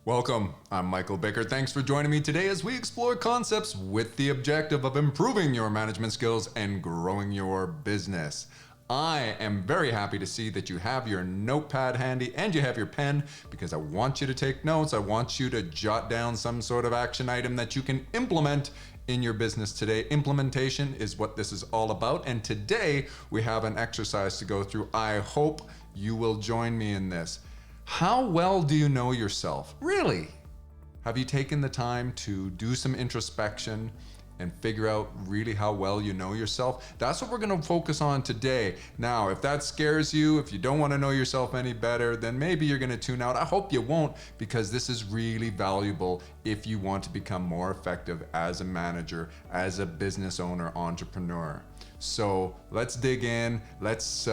Welcome, I'm Michael Bickert. Thanks for joining me today as we explore concepts with the objective of improving your management skills and growing your business. I am very happy to see that you have your notepad handy and you have your pen because I want you to take notes. I want you to jot down some sort of action item that you can implement in your business today. Implementation is what this is all about, and today we have an exercise to go through. I hope you will join me in this. How well do you know yourself? Really? Have you taken the time to do some introspection and figure out really how well you know yourself? That's what we're going to focus on today. Now, if that scares you, if you don't want to know yourself any better, then maybe you're going to tune out. I hope you won't, because this is really valuable if you want to become more effective as a manager, as a business owner, entrepreneur. So let's dig in. Let's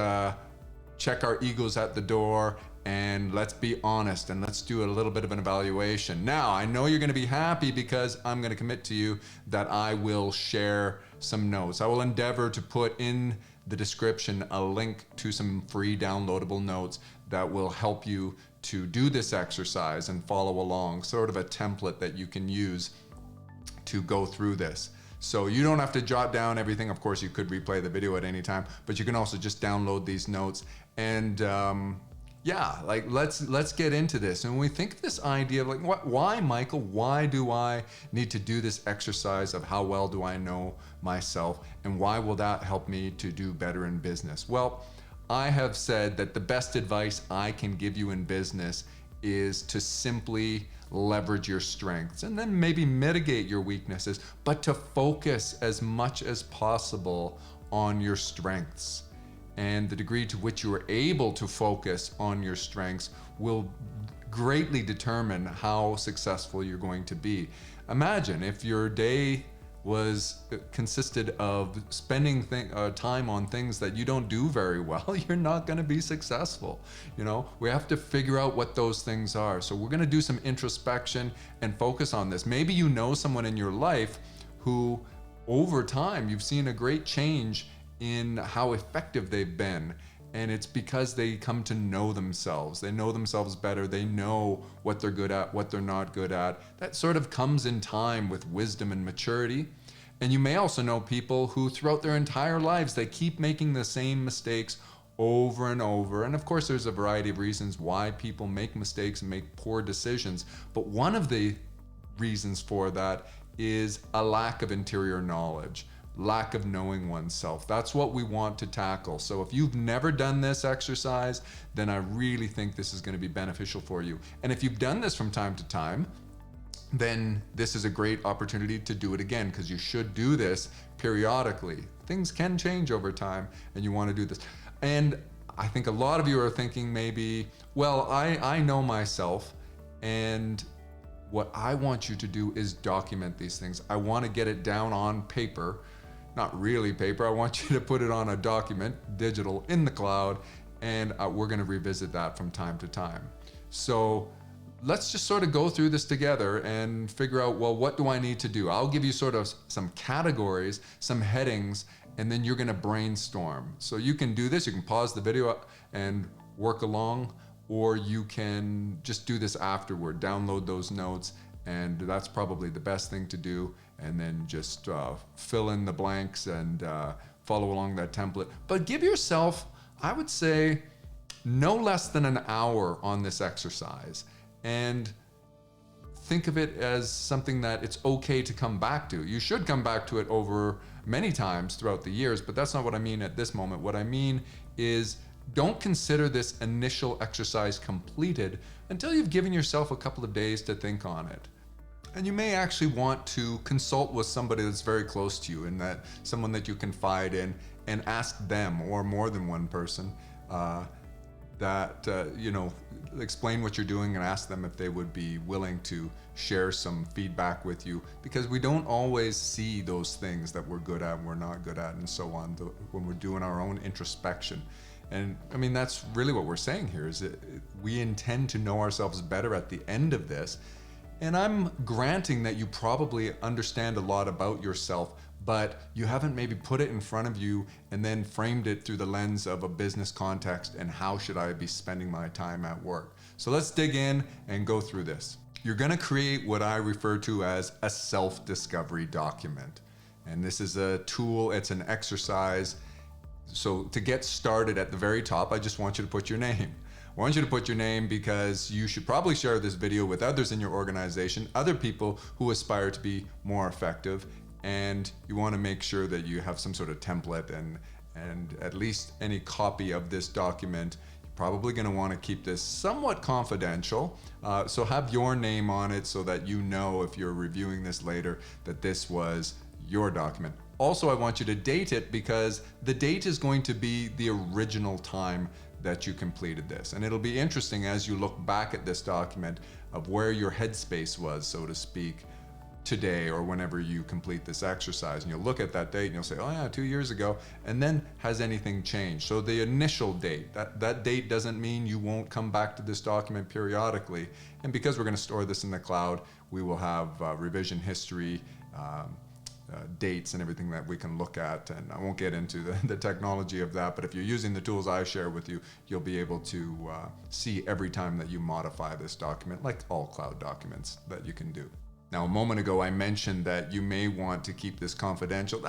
check our egos at the door, and let's be honest and let's do a little bit of an evaluation. Now, I know you're going to be happy because I'm going to commit to you that I will share some notes. I will endeavor to put in the description a link to some free downloadable notes that will help you to do this exercise and follow along, sort of a template that you can use to go through this. So you don't have to jot down everything. Of course, you could replay the video at any time, but you can also just download these notes. And yeah, like let's get into this. And when we think of this idea of like, why, Michael? Why do I need to do this exercise of how well do I know myself, and why will that help me to do better in business? Well, I have said that the best advice I can give you in business is to simply leverage your strengths and then maybe mitigate your weaknesses, but to focus as much as possible on your strengths. And the degree to which you are able to focus on your strengths will greatly determine how successful you're going to be. Imagine if your day consisted of spending time on things that you don't do very well, you're not going to be successful. You know, we have to figure out what those things are. So we're going to do some introspection and focus on this. Maybe you know someone in your life who over time you've seen a great change in how effective they've been, and it's because they come to know themselves. They know themselves better. They know what they're good at, what they're not good at. That sort of comes in time with wisdom and maturity. And you may also know people who throughout their entire lives, they keep making the same mistakes over and over. And of course, there's a variety of reasons why people make mistakes and make poor decisions. But one of the reasons for that is a lack of interior knowledge. Lack of knowing oneself. That's what we want to tackle. So if you've never done this exercise, then I really think this is going to be beneficial for you. And if you've done this from time to time, then this is a great opportunity to do it again, because you should do this periodically. Things can change over time, and you want to do this. And I think a lot of you are thinking maybe, well, I know myself, and what I want you to do is document these things. I want to get it down on paper. Not really paper. I want you to put it on a document, digital, in the cloud, and we're going to revisit that from time to time. So let's just sort of go through this together and figure out, well, what do I need to do? I'll give you sort of some categories, some headings, and then you're going to brainstorm. So you can do this. You can pause the video and work along, or you can just do this afterward, download those notes, and that's probably the best thing to do. And then just fill in the blanks and follow along that template. But give yourself, I would say, no less than an hour on this exercise. And think of it as something that it's okay to come back to. You should come back to it over many times throughout the years, but that's not what I mean at this moment. What I mean is, don't consider this initial exercise completed until you've given yourself a couple of days to think on it. And you may actually want to consult with somebody that's very close to you, and that someone that you confide in, and ask them, or more than one person, explain what you're doing and ask them if they would be willing to share some feedback with you, because we don't always see those things that we're good at and we're not good at and so on when we're doing our own introspection. And I mean, that's really what we're saying here, is that we intend to know ourselves better at the end of this. And I'm granting that you probably understand a lot about yourself, but you haven't maybe put it in front of you and then framed it through the lens of a business context and how should I be spending my time at work. So let's dig in and go through this. You're going to create what I refer to as a self-discovery document. And this is a tool, it's an exercise. So to get started at the very top, I just want you to put your name. I want you to put your name because you should probably share this video with others in your organization, other people who aspire to be more effective, and you want to make sure that you have some sort of template and at least any copy of this document. You're probably going to want to keep this somewhat confidential, so have your name on it so that you know if you're reviewing this later that this was your document. Also, I want you to date it because the date is going to be the original time that you completed this. And it'll be interesting as you look back at this document of where your headspace was, so to speak, today or whenever you complete this exercise. And you'll look at that date and you'll say, oh yeah, 2 years ago. And then has anything changed? So the initial date, that date doesn't mean you won't come back to this document periodically. And because we're going to store this in the cloud, we will have revision history, dates and everything that we can look at, and I won't get into the technology of that, but if you're using the tools I share with you, you'll be able to see every time that you modify this document, like all cloud documents that you can do. Now, a moment ago I mentioned that you may want to keep this confidential.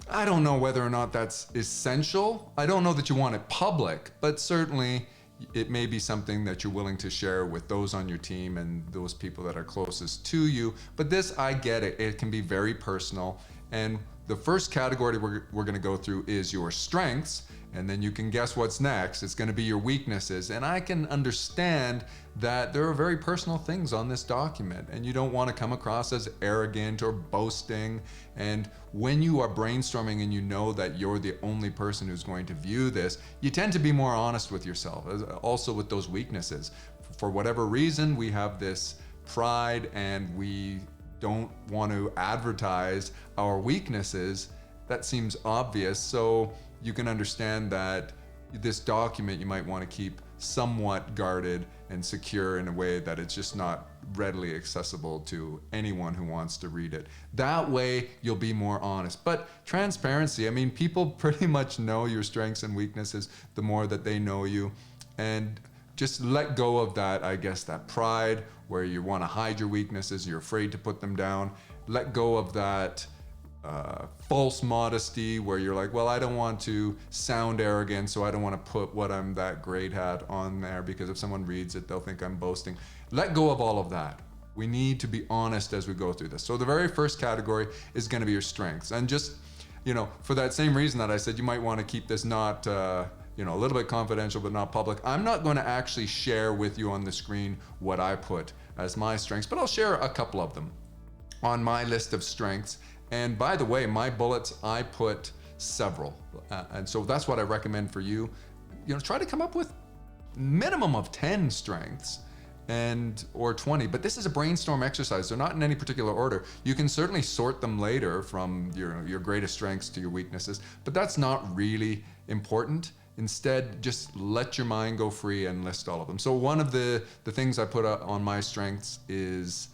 I don't know whether or not that's essential. I don't know that you want it public, but certainly it may be something that you're willing to share with those on your team and those people that are closest to you. But this, I get it, it can be very personal. And the first category we're going to go through is your strengths. And then you can guess what's next. It's going to be your weaknesses. And I can understand that there are very personal things on this document and you don't want to come across as arrogant or boasting. And when you are brainstorming and you know that you're the only person who's going to view this, you tend to be more honest with yourself, also with those weaknesses. For whatever reason, we have this pride and we don't want to advertise our weaknesses. That seems obvious. So you can understand that this document you might want to keep somewhat guarded and secure in a way that it's just not readily accessible to anyone who wants to read it. That way you'll be more honest. But transparency, I mean, people pretty much know your strengths and weaknesses the more that they know you. And just let go of that, I guess, that pride where you want to hide your weaknesses, you're afraid to put them down. Let go of that false modesty where you're like, well, I don't want to sound arrogant, so I don't want to put what I'm that great at on there because if someone reads it, they'll think I'm boasting. Let go of all of that. We need to be honest as we go through this. So the very first category is going to be your strengths. And just, for that same reason that I said you might want to keep this not, a little bit confidential but not public, I'm not going to actually share with you on the screen what I put as my strengths, but I'll share a couple of them on my list of strengths. And by the way, my bullets, I put several. And so that's what I recommend for you. Try to come up with minimum of 10 strengths or 20, but this is a brainstorm exercise. They're not in any particular order. You can certainly sort them later from your greatest strengths to your weaknesses, but that's not really important. Instead, just let your mind go free and list all of them. So one of the things I put on my strengths is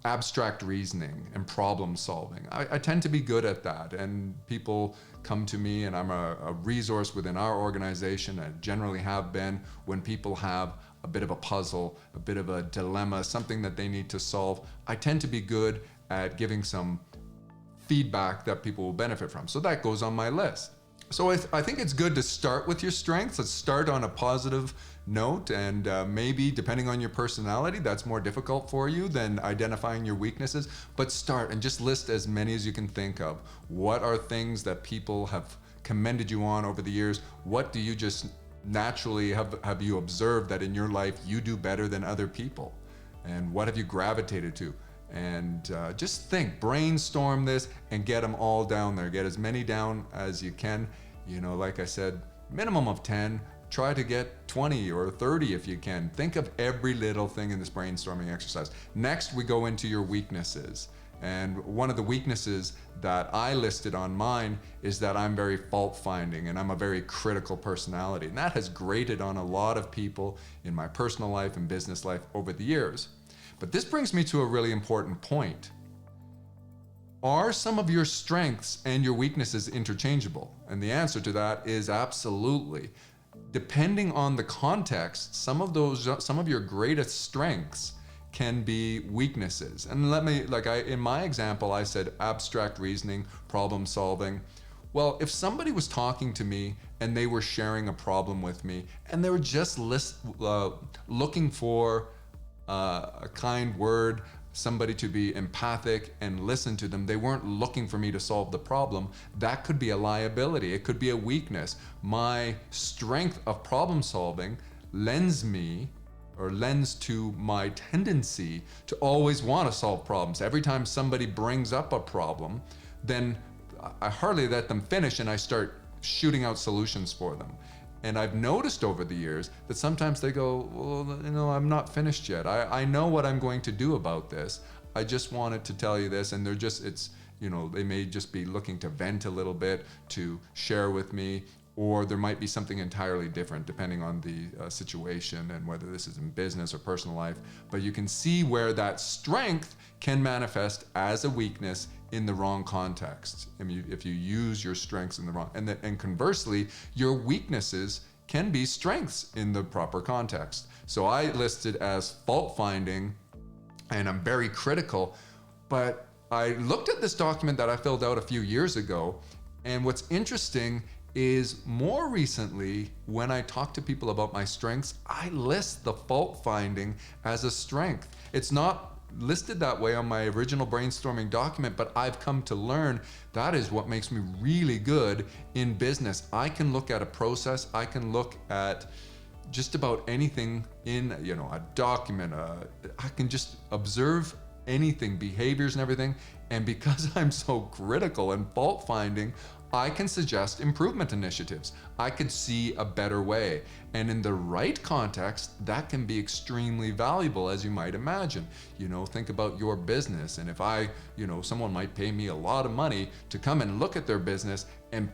abstract reasoning and problem solving. I tend to be good at that, and people come to me and I'm a resource within our organization. I generally have been when people have a bit of a puzzle, a bit of a dilemma, something that they need to solve. I tend to be good at giving some feedback that people will benefit from. So that goes on my list. So I think it's good to start with your strengths. Let's start on a positive note, and maybe depending on your personality, that's more difficult for you than identifying your weaknesses, but start and just list as many as you can think of. What are things that people have commended you on over the years? What do you just naturally have you observed that in your life you do better than other people? And what have you gravitated to? And just think, brainstorm this and get them all down there. Get as many down as you can. Like I said, minimum of 10. Try to get 20 or 30 if you can. Think of every little thing in this brainstorming exercise. Next, we go into your weaknesses. And one of the weaknesses that I listed on mine is that I'm very fault-finding and I'm a very critical personality. And that has grated on a lot of people in my personal life and business life over the years. But this brings me to a really important point. Are some of your strengths and your weaknesses interchangeable? And the answer to that is absolutely. Depending on the context, some of your greatest strengths can be weaknesses. And in my example, I said abstract reasoning, problem solving. Well, if somebody was talking to me and they were sharing a problem with me and they were just looking for a kind word, somebody to be empathic and listen to them, they weren't looking for me to solve the problem, that could be a liability. It could be a weakness. My strength of problem solving lends to my tendency to always want to solve problems. Every time somebody brings up a problem, then I hardly let them finish and I start shooting out solutions for them. And I've noticed over the years that sometimes they go, well, I'm not finished yet. I know what I'm going to do about this. I just wanted to tell you this. And they may just be looking to vent a little bit, to share with me, or there might be something entirely different depending on the situation and whether this is in business or personal life. But you can see where that strength can manifest as a weakness in the wrong context. I mean, if you use your strengths in the wrong, and conversely, your weaknesses can be strengths in the proper context. So I listed as fault finding, and I'm very critical, but I looked at this document that I filled out a few years ago, and what's interesting is more recently, when I talk to people about my strengths, I list the fault finding as a strength. It's not listed that way on my original brainstorming document, but I've come to learn that is what makes me really good in business. I can look at a process, I can look at just about anything in a document, I can just observe anything, behaviors and everything, and because I'm so critical and fault finding, I can suggest improvement initiatives. I could see a better way. And in the right context, that can be extremely valuable, as you might imagine. Think about your business. And if someone might pay me a lot of money to come and look at their business and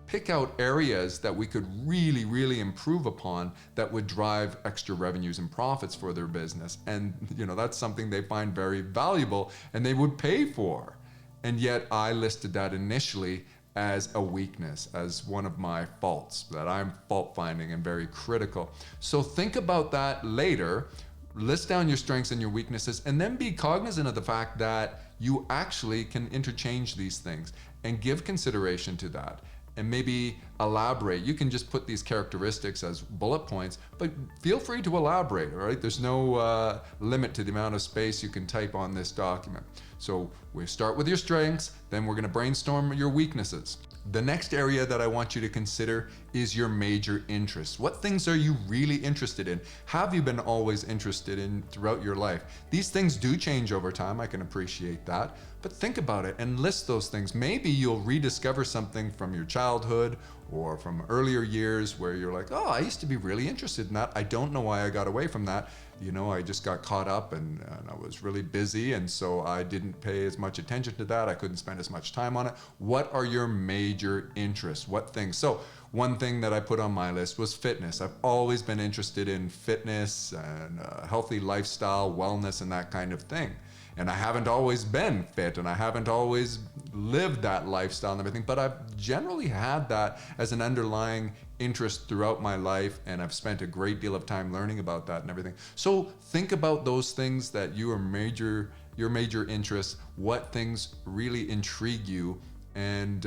pick out areas that we could really, really improve upon that would drive extra revenues and profits for their business. And, that's something they find very valuable and they would pay for. And yet I listed that initially as a weakness, as one of my faults, that I'm fault finding and very critical. So think about that later, list down your strengths and your weaknesses, and then be cognizant of the fact that you actually can interchange these things and give consideration to that. And maybe elaborate. You can just put these characteristics as bullet points, but feel free to elaborate, all right? There's no limit to the amount of space you can type on this document. So we start with your strengths, then we're gonna brainstorm your weaknesses. The next area that I want you to consider is your major interests. What things are you really interested in? Have you been always interested in throughout your life? These things do change over time, I can appreciate that, but think about it and list those things. Maybe you'll rediscover something from your childhood or from earlier years where you're like, oh, I used to be really interested in that. I don't know why I got away from that. I just got caught up and I was really busy, and so I didn't pay as much attention to that. I couldn't spend as much time on it. What are your major interests? What things? So one thing that I put on my list was fitness. I've always been interested in fitness and healthy lifestyle, wellness, and that kind of thing. And I haven't always been fit and I haven't always lived that lifestyle and everything, but I've generally had that as an underlying interest throughout my life, and I've spent a great deal of time learning about that and everything. So think about those things that your major interests, what things really intrigue you, and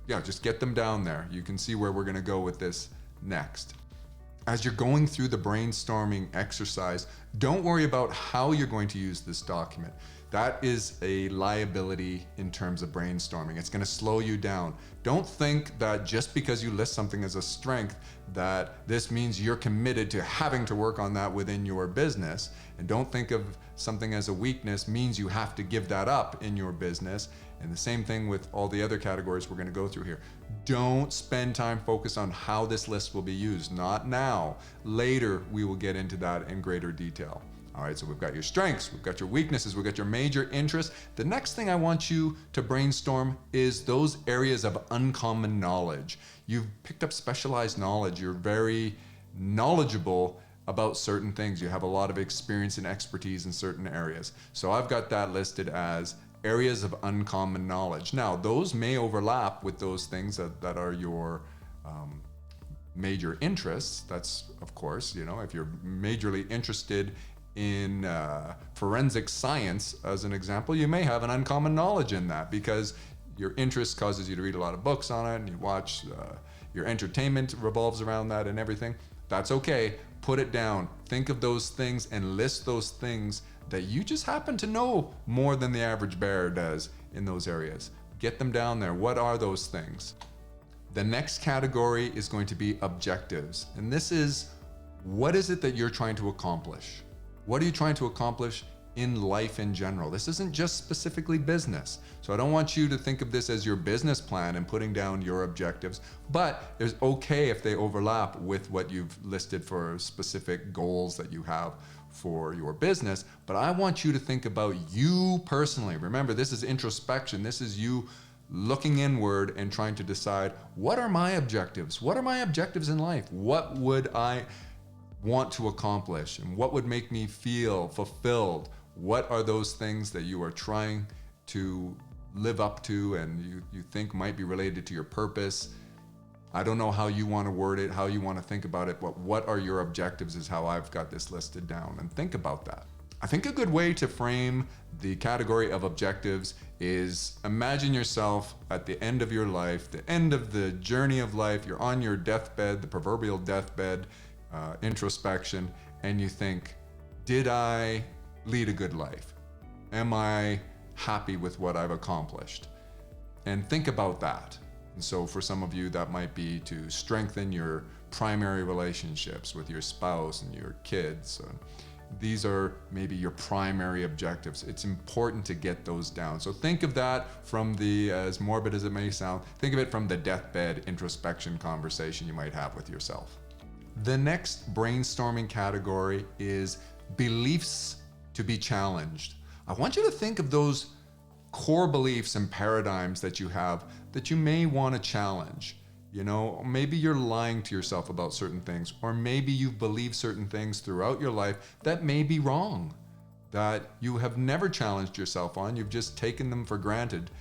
just get them down there. You can see where we're gonna go with this next. As you're going through the brainstorming exercise, don't worry about how you're going to use this document. That is a liability in terms of brainstorming. It's going to slow you down. Don't think that just because you list something as a strength that this means you're committed to having to work on that within your business. And don't think of something as a weakness means you have to give that up in your business. And the same thing with all the other categories we're going to go through here. Don't spend time focused on how this list will be used. Not now. Later, we will get into that in greater detail. All right, so we've got your strengths, we've got your weaknesses, we've got your major interests. The next thing I want you to brainstorm is those areas of uncommon knowledge. You've picked up specialized knowledge. You're very knowledgeable about certain things. You have a lot of experience and expertise in certain areas. So I've got that listed as areas of uncommon knowledge. Now, those may overlap with those things that are your major interests. That's, of course, if you're majorly interested in forensic science, as an example, you may have an uncommon knowledge in that because your interest causes you to read a lot of books on it and you watch, your entertainment revolves around that and everything. That's okay. Put it down. Think of those things and list those things that you just happen to know more than the average bear does in those areas. Get them down there. What are those things? The next category is going to be objectives. And this is, what is it that you're trying to accomplish? What are you trying to accomplish in life in general? This isn't just specifically business. So I don't want you to think of this as your business plan and putting down your objectives, but it's okay if they overlap with what you've listed for specific goals that you have for your business. But I want you to think about you personally. Remember, this is introspection. This is you looking inward and trying to decide, what are my objectives? What are my objectives in life? What would I want to accomplish? And what would make me feel fulfilled? What are those things that you are trying to live up to and you think might be related to your purpose? I don't know how you want to word it, how you want to think about it, but what are your objectives is how I've got this listed down, and think about that. I think a good way to frame the category of objectives is imagine yourself at the end of your life, the end of the journey of life. You're on your deathbed, the proverbial deathbed, introspection, and you think, did I lead a good life? Am I happy with what I've accomplished? And think about that. And so for some of you, that might be to strengthen your primary relationships with your spouse and your kids. These are maybe your primary objectives. It's important to get those down. So think of that from the, as morbid as it may sound, think of it from the deathbed introspection conversation you might have with yourself. The next brainstorming category is beliefs to be challenged. I want you to think of those core beliefs and paradigms that you have that you may want to challenge. You know, maybe you're lying to yourself about certain things, or maybe you've believed certain things throughout your life that may be wrong, that you have never challenged yourself on. You've just taken them for granted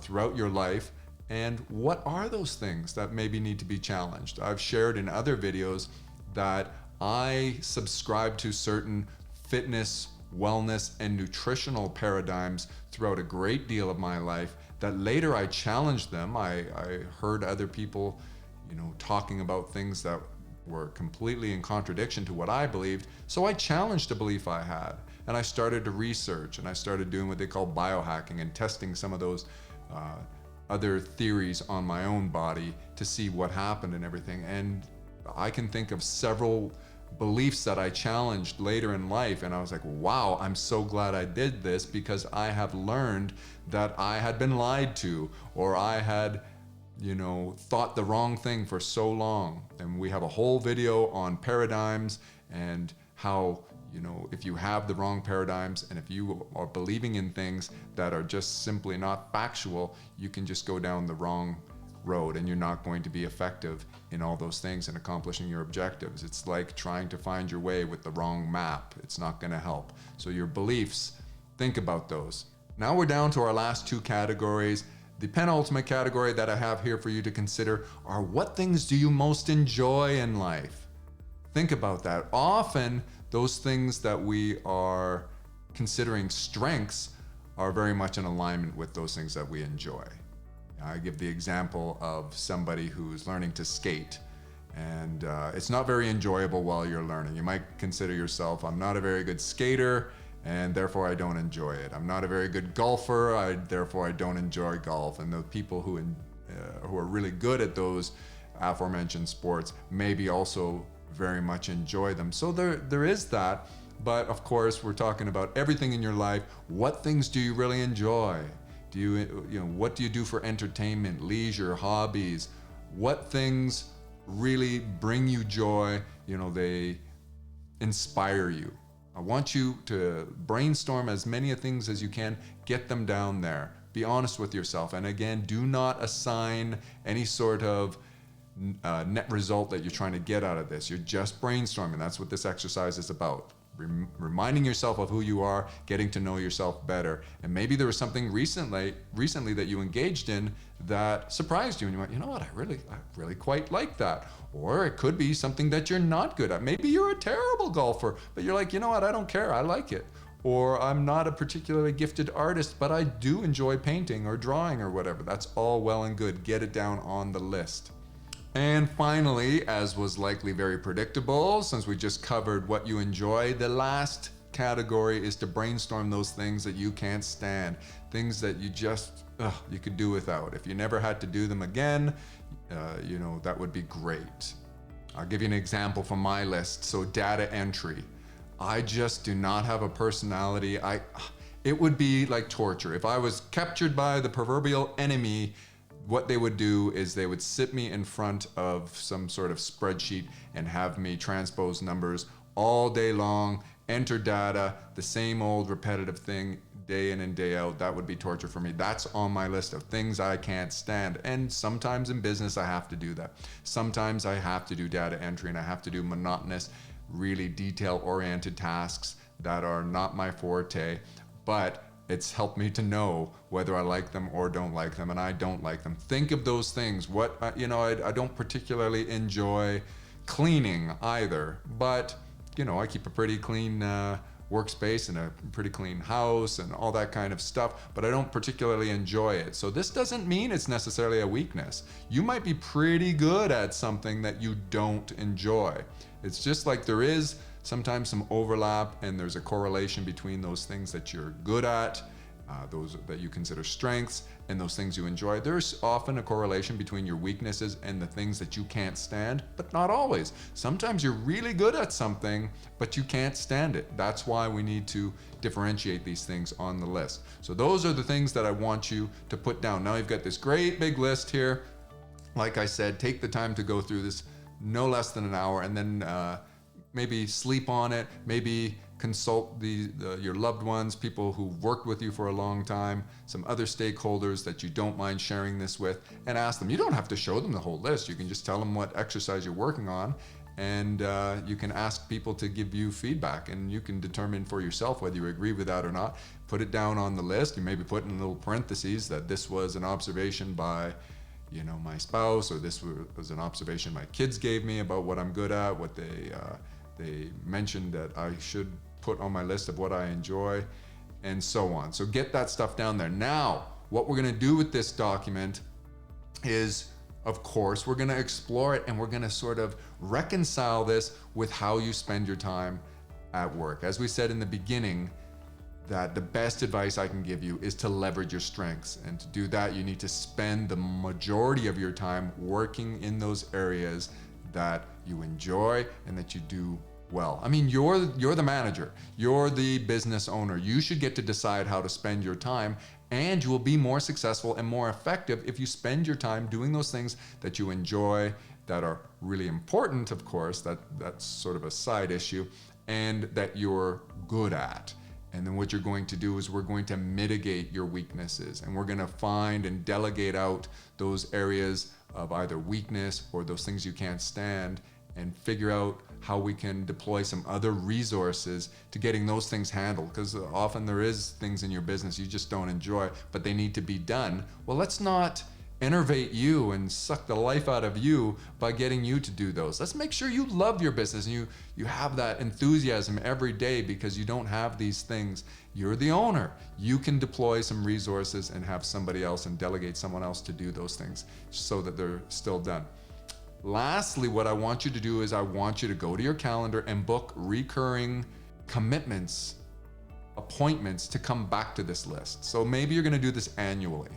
throughout your life. And what are those things that maybe need to be challenged? I've shared in other videos that I subscribe to certain fitness, wellness, and nutritional paradigms throughout a great deal of my life that later I challenged them. I heard other people, talking about things that were completely in contradiction to what I believed. So I challenged a belief I had, and I started to research, and I started doing what they call biohacking and testing some of those other theories on my own body to see what happened and everything. And I can think of several beliefs that I challenged later in life, and I was like, wow, I'm so glad I did this, because I have learned that I had been lied to, or I had thought the wrong thing for so long. And we have a whole video on paradigms and how if you have the wrong paradigms and if you are believing in things that are just simply not factual, you can just go down the wrong road and you're not going to be effective in all those things and accomplishing your objectives. It's like trying to find your way with the wrong map. It's not going to help. So your beliefs, think about those. Now we're down to our last two categories. The penultimate category that I have here for you to consider are, what things do you most enjoy in life? Think about that. Often those things that we are considering strengths are very much in alignment with those things that we enjoy. I give the example of somebody who's learning to skate, and it's not very enjoyable while you're learning. You might consider yourself, I'm not a very good skater, and therefore I don't enjoy it. I'm not a very good golfer, therefore I don't enjoy golf. And the people who are really good at those aforementioned sports maybe also very much enjoy them. So there is that. But of course, we're talking about everything in your life. What things do you really enjoy? What do you do for entertainment, leisure, hobbies? What things really bring you joy? They inspire you. I want you to brainstorm as many things as you can, get them down there. Be honest with yourself. And again, do not assign any sort of net result that you're trying to get out of this. You're just brainstorming. That's what this exercise is about. reminding yourself of who you are, getting to know yourself better. And maybe there was something recently that you engaged in that surprised you, and you went, you know what, I really quite like that. Or it could be something that you're not good at. Maybe you're a terrible golfer, but you're like, you know what, I don't care, I like it. Or I'm not a particularly gifted artist, but I do enjoy painting or drawing or whatever. That's all well and good. Get it down on the list. And finally, as was likely very predictable, since we just covered what you enjoy, the last category is to brainstorm those things that you can't stand, things that you just, you could do without. If you never had to do them again, that would be great. I'll give you an example from my list. So data entry. I just do not have a personality. It would be like torture. If I was captured by the proverbial enemy, what they would do is they would sit me in front of some sort of spreadsheet and have me transpose numbers all day long, enter data, the same old repetitive thing day in and day out. That would be torture for me. That's on my list of things I can't stand. And sometimes in business, I have to do that. Sometimes I have to do data entry and I have to do monotonous, really detail-oriented tasks that are not my forte, but it's helped me to know whether I like them or don't like them, and I don't like them. Think of those things. I don't particularly enjoy cleaning either, but I keep a pretty clean workspace and a pretty clean house and all that kind of stuff, but I don't particularly enjoy it. So this doesn't mean it's necessarily a weakness. You might be pretty good at something that you don't enjoy. It's just like there is sometimes some overlap, and there's a correlation between those things that you're good at, those that you consider strengths, and those things you enjoy. There's often a correlation between your weaknesses and the things that you can't stand, but not always. Sometimes you're really good at something, but you can't stand it. That's why we need to differentiate these things on the list. So those are the things that I want you to put down. Now you've got this great big list here. Like I said, take the time to go through this, no less than an hour, and then maybe sleep on it, maybe consult your loved ones, people who've worked with you for a long time, some other stakeholders that you don't mind sharing this with, and ask them. You don't have to show them the whole list. You can just tell them what exercise you're working on, and you can ask people to give you feedback, and you can determine for yourself whether you agree with that or not. Put it down on the list. You maybe put in little parentheses that this was an observation by my spouse, or this was an observation my kids gave me about what I'm good at, what they mentioned that I should put on my list of what I enjoy, and so on. So get that stuff down there. Now, what we're gonna do with this document is, of course, we're gonna explore it, and we're gonna sort of reconcile this with how you spend your time at work. As we said in the beginning, that the best advice I can give you is to leverage your strengths. And to do that, you need to spend the majority of your time working in those areas that you enjoy and that you do well. I mean, you're the manager, you're the business owner. You should get to decide how to spend your time, and you will be more successful and more effective if you spend your time doing those things that you enjoy, that are really important, of course, that's sort of a side issue, and that you're good at. And then what you're going to do is we're going to mitigate your weaknesses, and we're going to find and delegate out those areas of either weakness or those things you can't stand, and figure out how we can deploy some other resources to getting those things handled. Because often there is things in your business you just don't enjoy, but they need to be done. Well, let's not enervate you and suck the life out of you by getting you to do those. Let's make sure you love your business and you have that enthusiasm every day, because you don't have these things. You're the owner. You can deploy some resources and have somebody else and delegate someone else to do those things so that they're still done. Lastly, what I want you to do is I want you to go to your calendar and book recurring commitments, appointments to come back to this list. So maybe you're going to do this annually,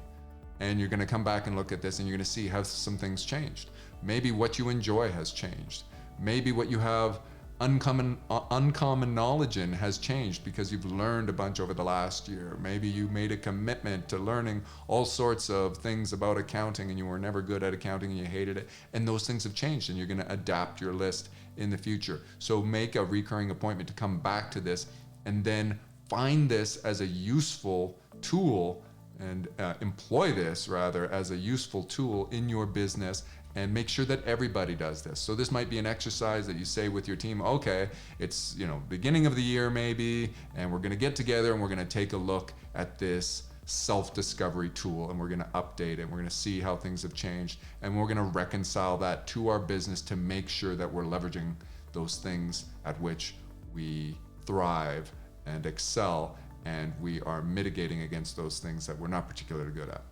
and you're going to come back and look at this, and you're going to see how some things changed. Maybe what you enjoy has changed. Maybe what you have uncommon knowledge in has changed because you've learned a bunch over the last year. Maybe you made a commitment to learning all sorts of things about accounting, and you were never good at accounting and you hated it, and those things have changed, and you're going to adapt your list in the future. So make a recurring appointment to come back to this, and then find this as a useful tool, and employ this rather as a useful tool in your business, and make sure that everybody does this. So this might be an exercise that you say with your team, okay, it's, beginning of the year maybe, and we're gonna get together and we're gonna take a look at this self-discovery tool, and we're gonna update it. We're gonna see how things have changed, and we're gonna reconcile that to our business to make sure that we're leveraging those things at which we thrive and excel, and we are mitigating against those things that we're not particularly good at.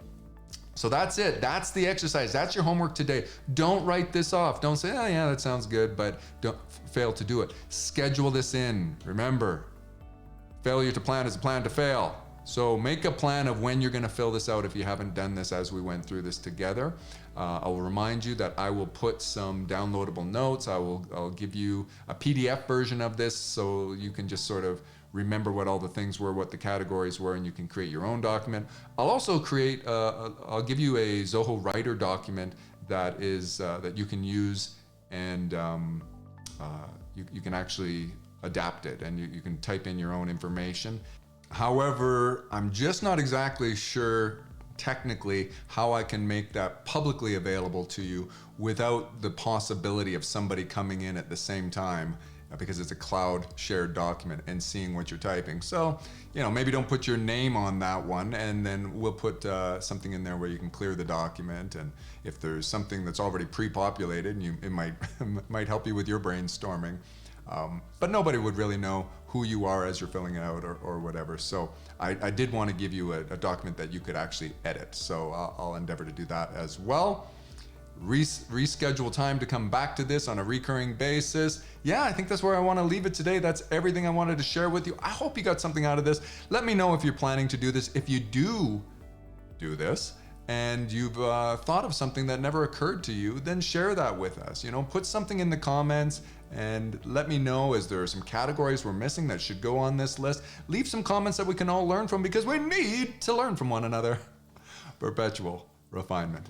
So that's it. That's the exercise. That's your homework today. Don't write this off. Don't say, oh yeah, that sounds good, but don't fail to do it. Schedule this in. Remember, failure to plan is a plan to fail. So make a plan of when you're going to fill this out if you haven't done this as we went through this together. I'll remind you that I will put some downloadable notes. I'll give you a PDF version of this so you can just sort of remember what all the things were, what the categories were, and you can create your own document. I'll also create, I'll give you a Zoho Writer document that is that you can use, and you can actually adapt it, and you can type in your own information. However, I'm just not exactly sure technically how I can make that publicly available to you without the possibility of somebody coming in at the same time, because it's a cloud shared document, and seeing what you're typing. So, maybe don't put your name on that one, and then we'll put something in there where you can clear the document. And if there's something that's already pre-populated, it might help you with your brainstorming. But nobody would really know who you are as you're filling it out or whatever. So I did want to give you a document that you could actually edit. So I'll endeavor to do that as well. Reschedule time to come back to this on a recurring basis. Yeah, I think that's where I want to leave it today. That's everything I wanted to share with you. I hope you got something out of this. Let me know if you're planning to do this. If you do this and you've thought of something that never occurred to you, then share that with us. Put something in the comments and let me know, is there some categories we're missing that should go on this list? Leave some comments that we can all learn from, because we need to learn from one another. Perpetual refinement.